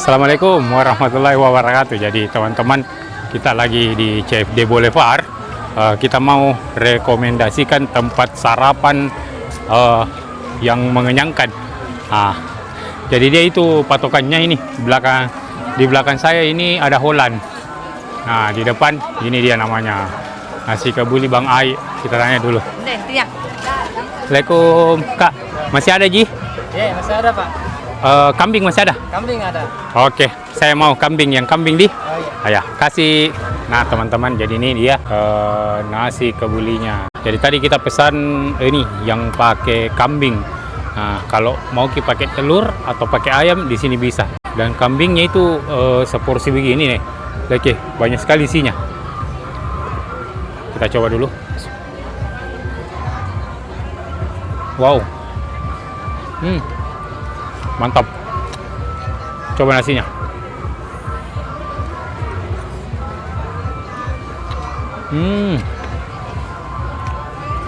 Assalamualaikum warahmatullahi wabarakatuh. Jadi teman-teman, kita lagi di CFD Boulevard. Kita mau rekomendasikan tempat sarapan yang mengenyangkan. Jadi dia itu patokannya ini di belakang saya ini ada Holland. Nah, di depan ini dia namanya nasi kebuli Bang Ai. Kita tanya dulu. Assalamualaikum Kak, masih ada Ji? Iya, masih ada Pak. Kambing masih ada? Kambing ada. Oke, saya mau kambing. Yang kambing di? Oh iya. Ayah, kasih. Nah teman-teman, jadi ini dia nasi kebulinya. Jadi tadi kita pesan ini yang pakai kambing. Nah, kalau mau kita pakai telur atau pakai ayam di sini bisa. Dan kambingnya itu seporsi begini nih. Oke, banyak sekali isinya. Kita coba dulu. Wow. Mantap. Coba nasinya.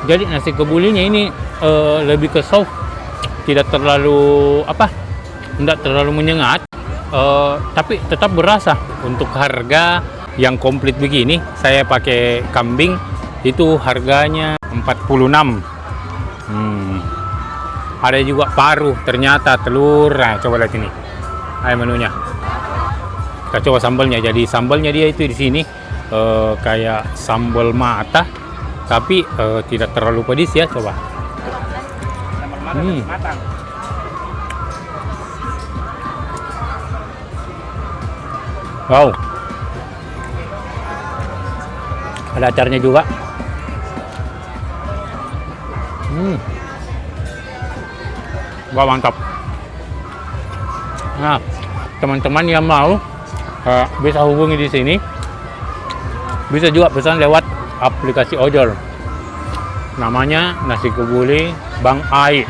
Jadi nasi kebulinya ini lebih ke soft, tidak terlalu tidak terlalu menyengat, tapi tetap berasa. Untuk harga yang komplit begini, saya pakai kambing itu harganya 46. Ada juga paru, ternyata telur. Nah, coba lihat ini. Ayo menunya. Kita coba sambalnya. Jadi sambalnya dia itu di sini kayak sambal mata, tapi tidak terlalu pedas ya. Coba. Matang. Wow. Ada acarnya juga. Wah, mantap. Nah, teman-teman yang mau bisa hubungi di sini. Bisa juga pesan lewat aplikasi ojol. Namanya nasi kebuli Bang Ai.